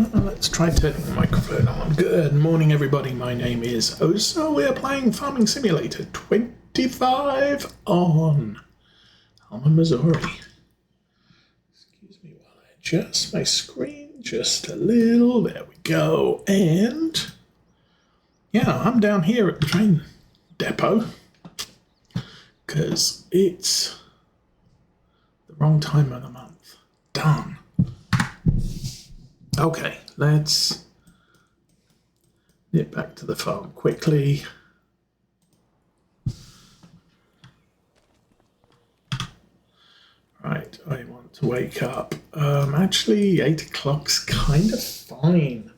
Let's try turning the microphone on. Good morning, everybody. My name is Oso. We're playing Farming Simulator 25 on Alma, Missouri. Excuse me while I adjust my screen just a little. There we go. And yeah, I'm down here at the train depot because it's the wrong time of the month. Darn. Okay, let's nip back to the farm quickly. Right, I want to wake up. Actually, 8 o'clock's kind of fine.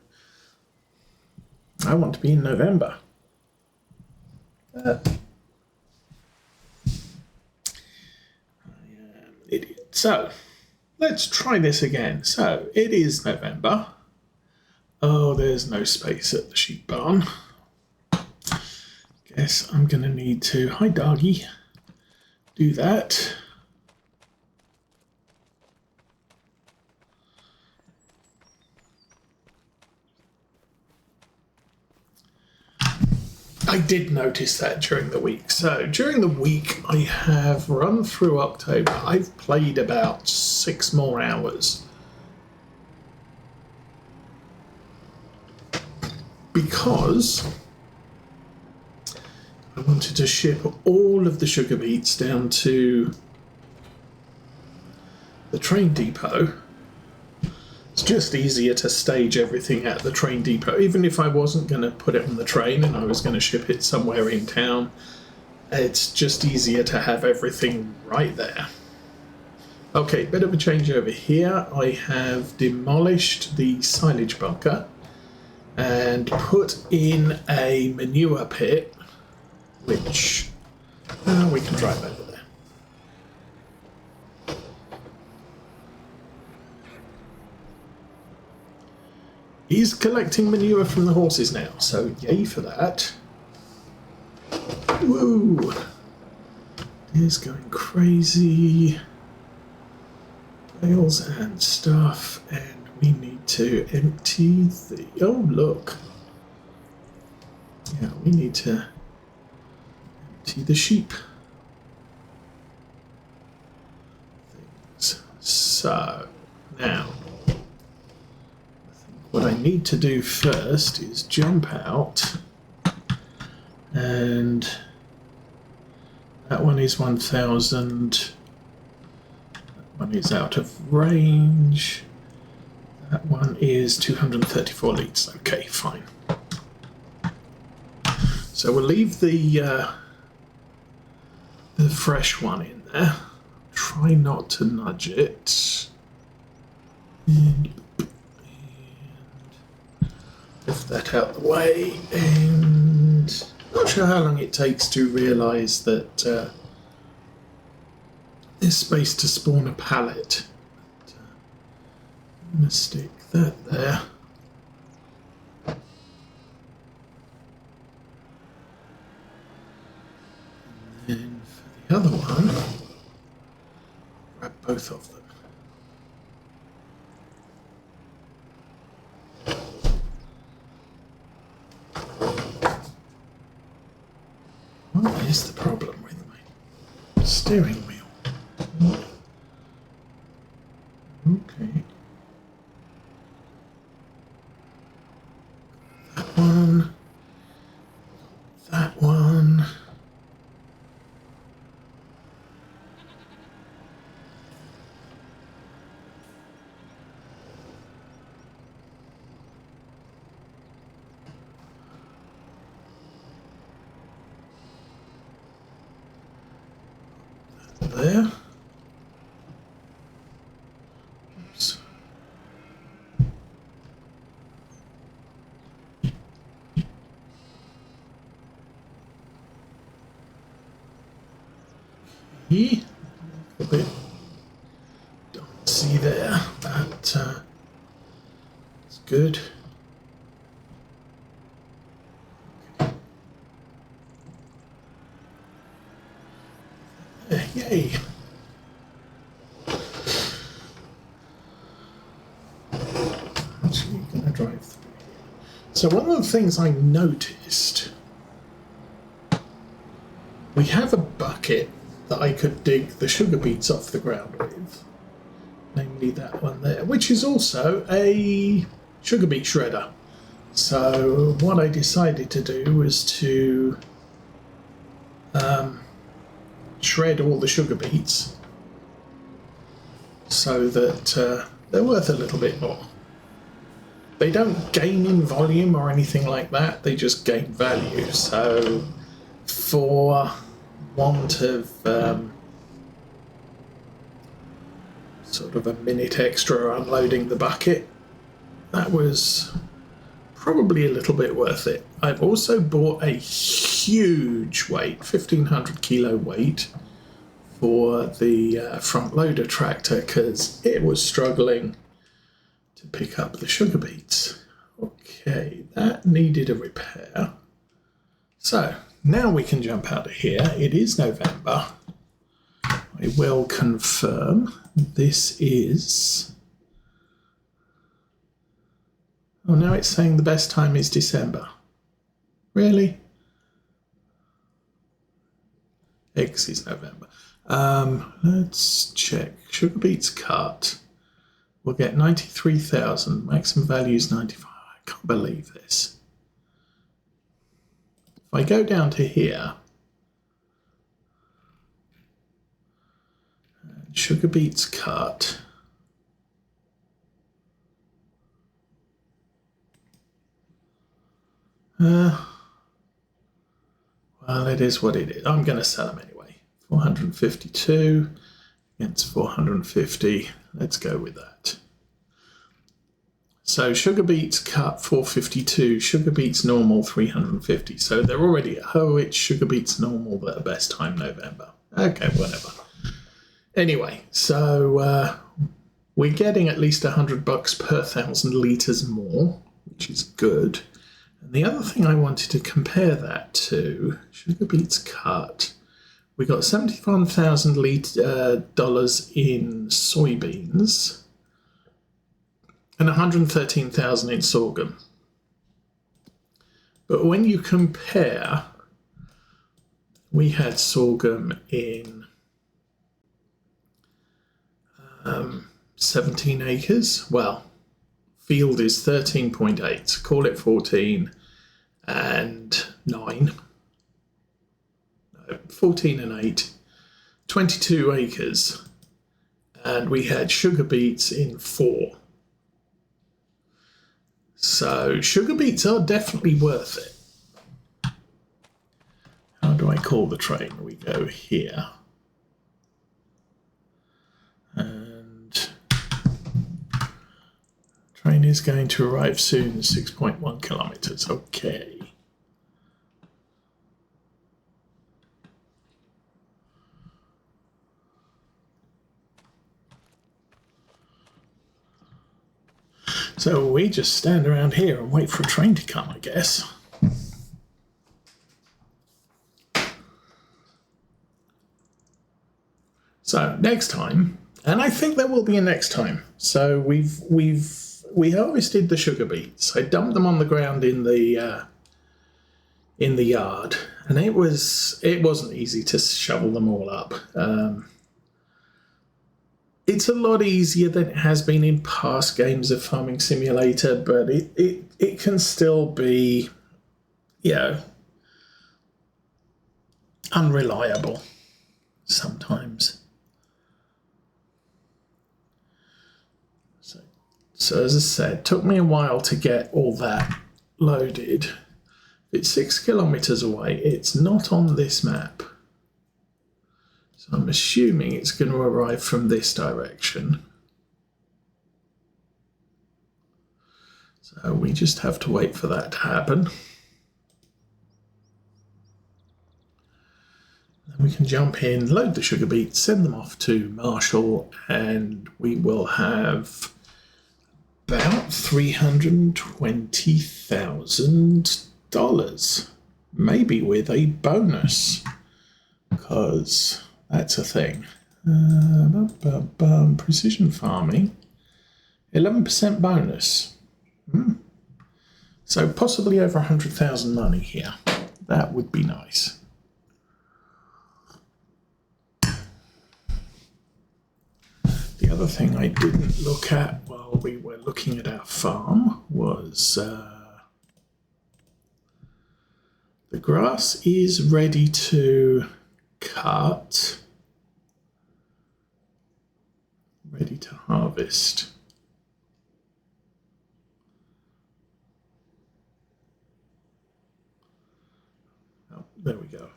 I want to be in November. I am an idiot. So, let's try this again. So, it is November. Oh, there's no space at the sheep barn. Guess I'm going to need to, hi doggy, do that. I did notice that during the week. So during the week, I have run through October. I've played about 6 more hours. Because I wanted to ship all of the sugar beets down to the train depot. It's just easier to stage everything at the train depot. Even if I wasn't going to put it on the train and I was going to ship it somewhere in town, it's just easier to have everything right there. Okay, bit of a change over here. I have demolished the silage bunker and put in a manure pit, which we can drive over there. He's collecting manure from the horses now, so yay for that. Woo! He's going crazy. Bales and stuff, and we need to empty the... Oh, look. Yeah, we need to empty the sheep things. So, now... what I need to do first is jump out, and that one is 1,000. That one is out of range. That one is 234 litres. Okay, fine. So we'll leave the fresh one in there. Try not to nudge it. And lift that out of the way, and not sure how long it takes to realise that there's space to spawn a pallet. But, I'm going to stick that there. And then for the other one, grab both of them. What is the problem with my steering wheel? Okay. That one. That one. There. Oops. Okay. A bit. Don't see there, but it's good. Yay. Actually, So one of the things I noticed, we have a bucket that I could dig the sugar beets off the ground with, namely that one there, which is also a sugar beet shredder. So what I decided to do was to shred all the sugar beets so that they're worth a little bit more. They don't gain in volume or anything like that, they just gain value. So for want of sort of a minute extra unloading the bucket, that was probably a little bit worth it. I've also bought a huge weight, 1500 kilo weight, for the front loader tractor because it was struggling to pick up the sugar beets. Okay, that needed a repair. So now we can jump out of here. It is November. I will confirm this is... Oh, now it's saying the best time is December. Really? X is November. Let's check. Sugar beets cut. We'll get 93,000. Maximum value is 95. I can't believe this. If I go down to here, sugar beets cut. Well, it is what it is. I'm going to sell them anyway. 452 against 450. Let's go with that. So sugar beets cut 452, sugar beets normal 350. So they're already at it's sugar beets normal at the best time November. Okay, whatever. Anyway, so we're getting at least $100 per 1,000 litres more, which is good. And the other thing I wanted to compare that to, sugar beets cut, we got $71,000 in soybeans and 113,000 in sorghum. But when you compare, we had sorghum in 17 acres. Well, field is 13.8, call it 14 and 9. No, 14 and 8, 22 acres. And we had sugar beets in 4. So sugar beets are definitely worth it. How do I call the train? We go here. And train is going to arrive soon, 6.1 kilometers. Okay. So we just stand around here and wait for a train to come, I guess. So next time, and I think there will be a next time. So we harvested the sugar beets. I dumped them on the ground in the yard, and it wasn't easy to shovel them all up. It's a lot easier than it has been in past games of Farming Simulator, but it can still be, unreliable sometimes. So as I said, it took me a while to get all that loaded. It's 6 kilometers away. It's not on this map. So I'm assuming it's going to arrive from this direction. So we just have to wait for that to happen. Then we can jump in, load the sugar beets, send them off to Marshall, and we will have about $320,000, maybe with a bonus, because that's a thing. Precision farming, 11% bonus. So possibly over 100,000 money here. That would be nice. The other thing I didn't look at while we were looking at our farm was the grass is ready to cut, ready to harvest. Oh, there we go.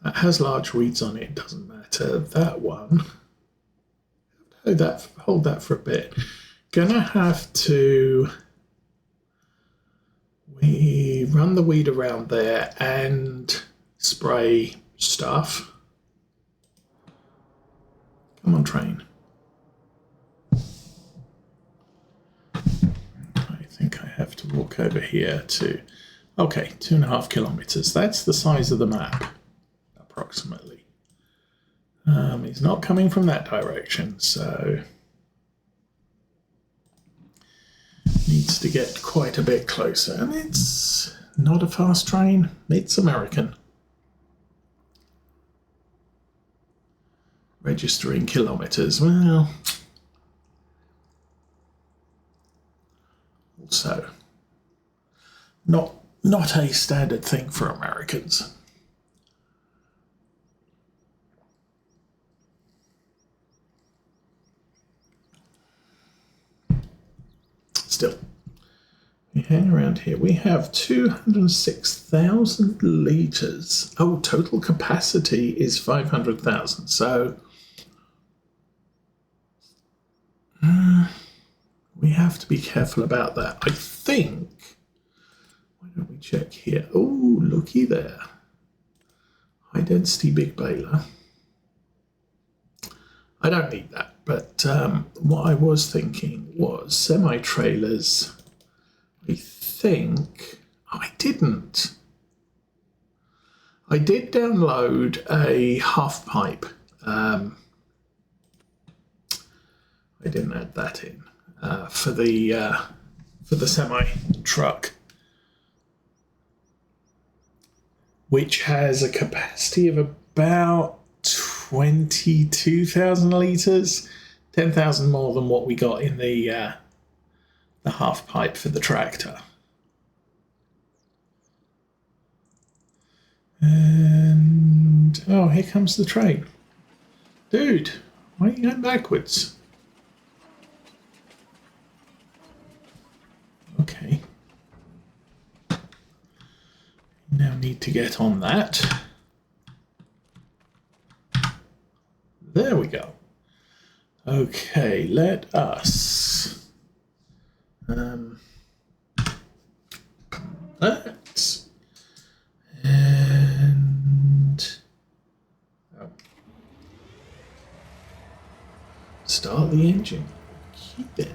That has large weeds on it, doesn't matter. That one, hold that for a bit. Gonna have to run the weed around there and spray stuff. Come on, train. I think I have to walk over here to, okay, 2.5 kilometers. That's the size of the map, approximately. He's not coming from that direction, so needs to get quite a bit closer. And it's not a fast train, it's American. Registering kilometers, well, also not a standard thing for Americans. Still, we hang around here. We have 206,000 litres. Oh, total capacity is 500,000. So we have to be careful about that. I think, why don't we check here? Oh, looky there. High density big baler. I don't need that. But what I was thinking was semi-trailers. I think I didn't. I did download a half pipe. I didn't add that in for the semi truck, which has a capacity of about 22,000 litres, 10,000 more than what we got in the half pipe for the tractor. And oh, here comes the train. Dude, why are you going backwards? Okay. Now need to get on that. There we go. Okay, let us that and start the engine. Keep it.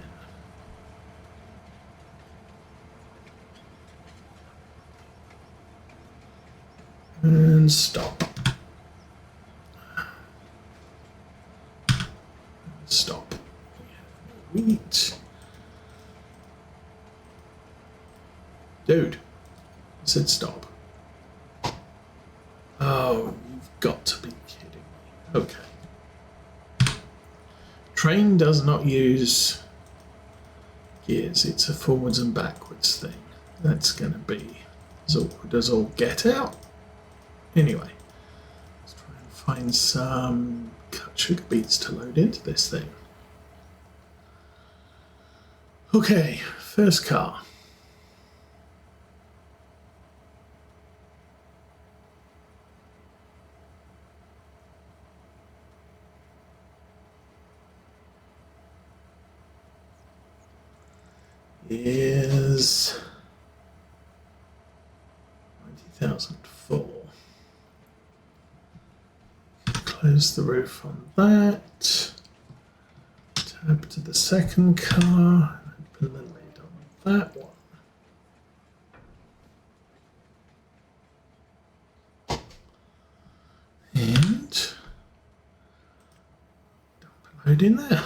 And stop. Stop. Wheat. Dude, I said stop. Oh, you've got to be kidding me. Okay. Train does not use gears. It's a forwards and backwards thing. That's going to be as awkward as all get out. Anyway, let's try and find some cut sugar beets to load into this thing. Okay, first car. Is 90,000 full. Close the roof on that. Tab to the second car. Open the lid on that one. And dump a load in there.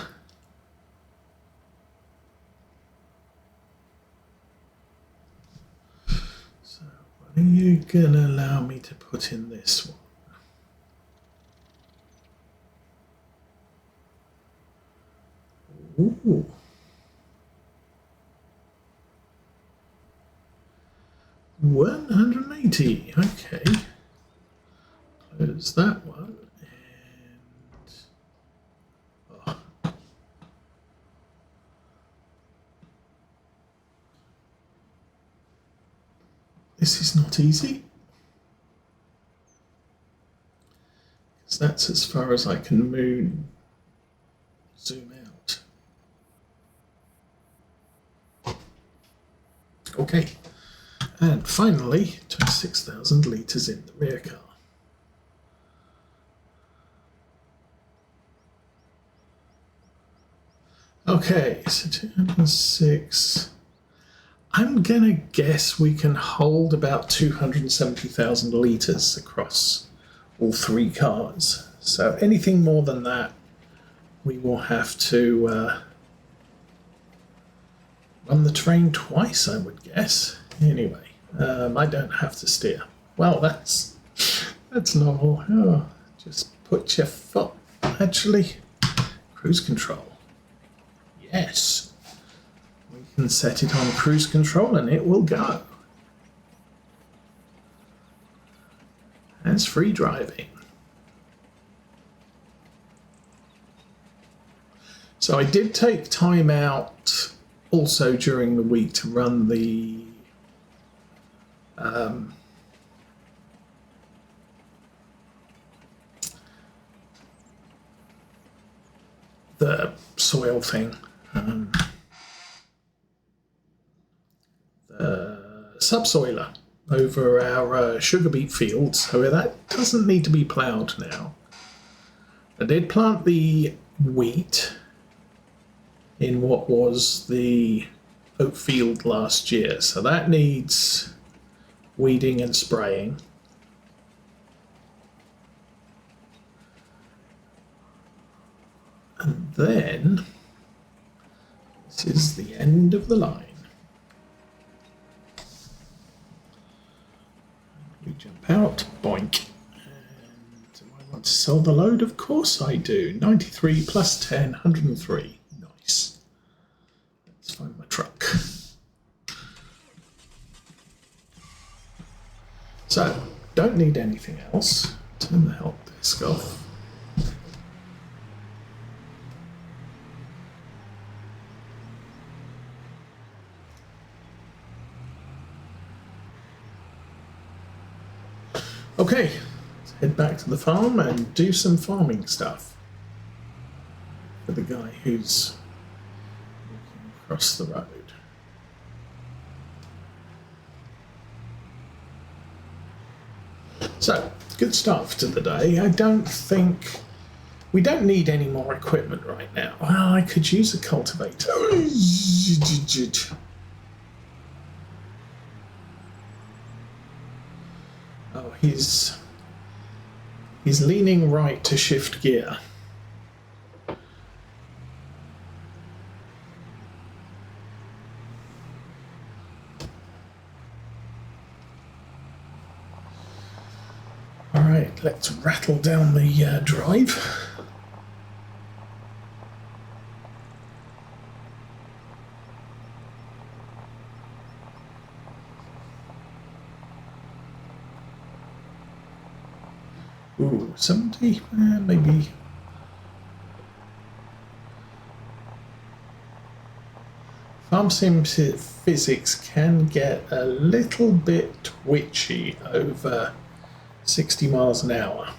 Are you gonna allow me to put in this one? Ooh. $180. Okay. Close that one. And oh. This is not easy. Because that's as far as I can zoom out. Okay. And finally, 26,000 litres in the rear car. Okay, so 206. I'm going to guess we can hold about 270,000 litres across all three cars. So anything more than that, we will have to run the train twice, I would guess. Anyway. I don't have to steer. Well, that's novel. Oh, just put your foot. Actually, cruise control. Yes. We can set it on cruise control and it will go. That's free driving. So I did take time out also during the week to run the soil thing, the subsoiler over our sugar beet fields, so that doesn't need to be ploughed now. I did plant the wheat in what was the oat field last year, so that needs weeding and spraying. And then this is the end of the line. We jump out, boink. And do I want to sell the load? Of course I do. 93 plus 10, 103. Nice. Let's find my truck. So, don't need anything else. Turn the help desk off. Okay, let's head back to the farm and do some farming stuff for the guy who's walking across the road. So, good start to the day. I don't think we don't need any more equipment right now. Well, I could use a cultivator. Oh, he's leaning right to shift gear. All right, let's rattle down the drive. Ooh, 70, maybe. Farm sim physics can get a little bit twitchy over 60 miles an hour.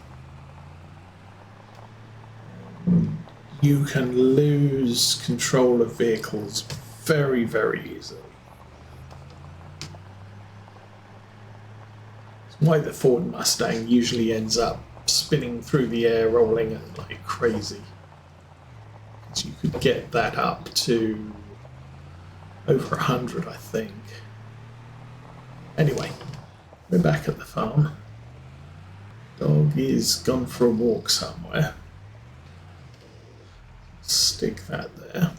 You can lose control of vehicles very, very easily. That's why the Ford Mustang usually ends up spinning through the air, rolling like crazy. Because you could get that up to over 100, I think. Anyway, we're back at the farm. Dog is gone for a walk somewhere. Stick that there.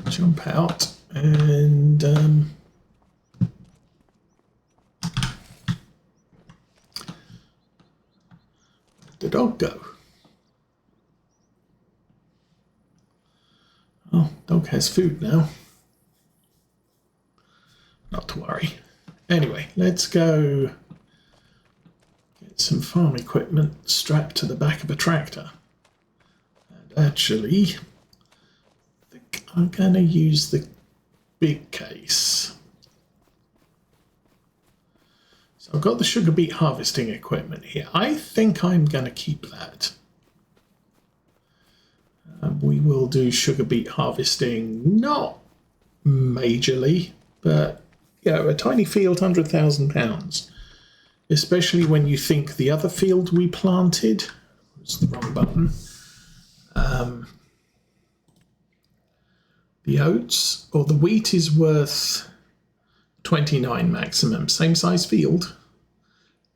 Jump out and go. Oh, dog has food now. Not to worry. Anyway, let's go get some farm equipment strapped to the back of a tractor. And actually, I think I'm going to use the big case. So I've got the sugar beet harvesting equipment here. I think I'm going to keep that. We will do sugar beet harvesting, not majorly, but a tiny field, £100,000. Especially when you think the other field we planted was the wrong button. The oats or the wheat is worth 29 maximum, same size field,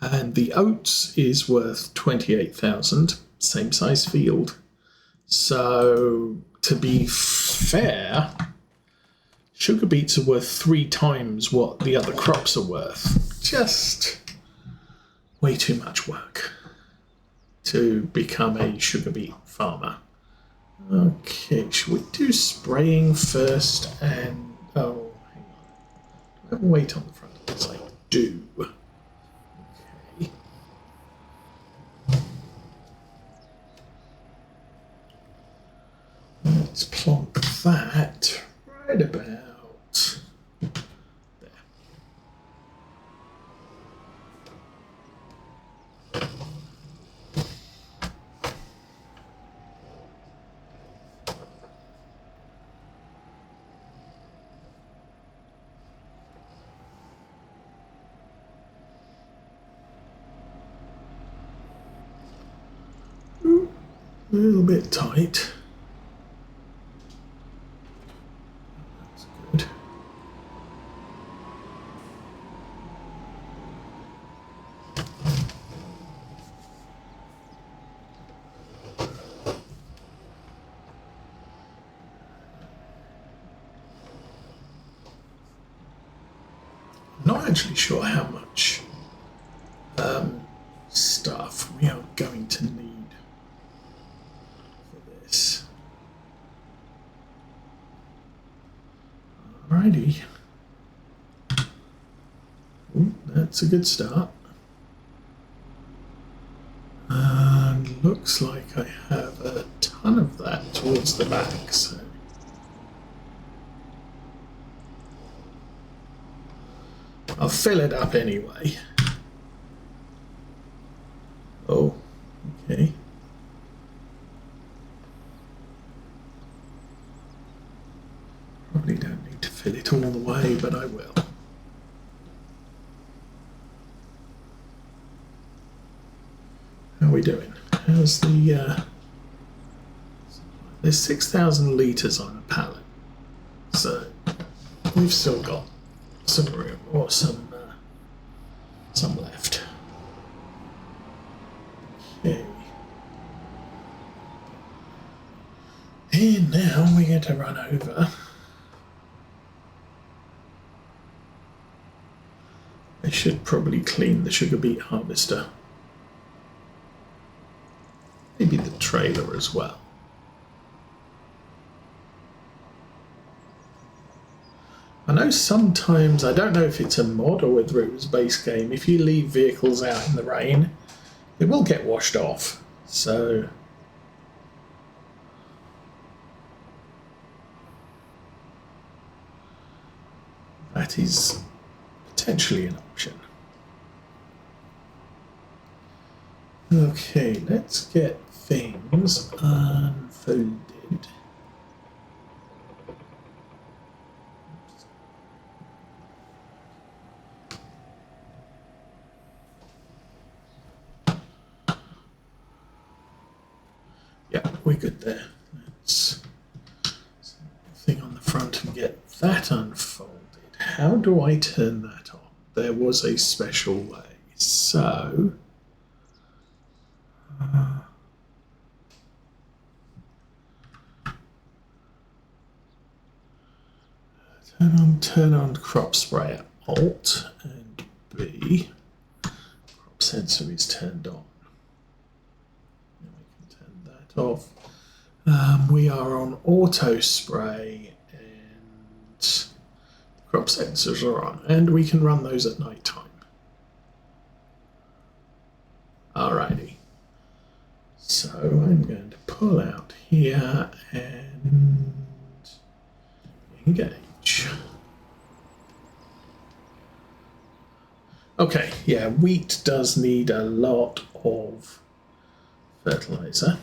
and the oats is worth 28,000, same size field. So to be fair, sugar beets are worth 3 times what the other crops are worth. Just way too much work to become a sugar beet farmer. Okay, should we do spraying first? And oh, hang on. Do I have a weight on the front? Yes, I do. Okay. Let's plonk that right about there. A little bit tight. That's good. I'm not actually sure how much stuff we are going to need. Alrighty. Ooh, that's a good start. And looks like I have a ton of that towards the back, so I'll fill it up anyway. Oh, okay. Probably don't need to fill it all the way, but I will. How are we doing? How's the there's 6,000 litres on a pallet, so we've still got some room, or some left. Okay. And now we get to run over. I should probably clean the sugar beet harvester. Maybe the trailer as well. I know sometimes, I don't know if it's a mod or whether it was base game, if you leave vehicles out in the rain, they will get washed off. So that is potentially an option. Okay, let's get things unfolded. Yeah, we're good there. Let's set the thing on the front and get that unfolded. How do I turn that on? There was a special way. So turn on crop sprayer, Alt and B. Crop sensor is turned on. off. We are on auto spray and crop sensors are on, and we can run those at night time. Alrighty. So I'm going to pull out here and engage. Okay, yeah, wheat does need a lot of fertilizer.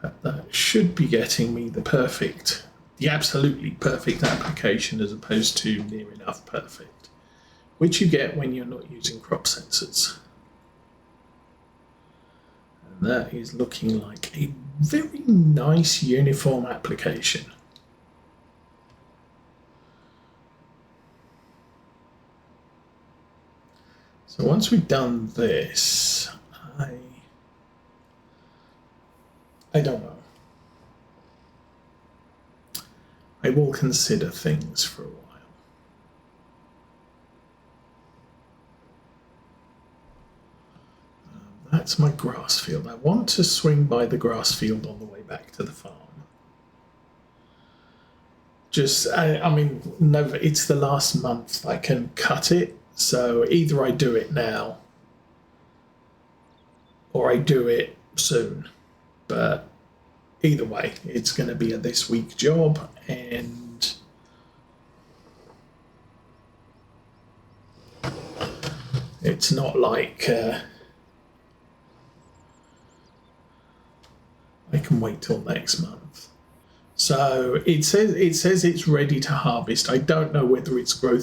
But that should be getting me the absolutely perfect application as opposed to near enough perfect, which you get when you're not using crop sensors. And that is looking like a very nice uniform application. So once we've done this, I don't know. I will consider things for a while. That's my grass field. I want to swing by the grass field on the way back to the farm. I mean, no, it's the last month I can cut it. So either I do it now or I do it soon. But either way, it's going to be a this week job, and it's not like I can wait till next month. So it says it's ready to harvest. I don't know whether it's growth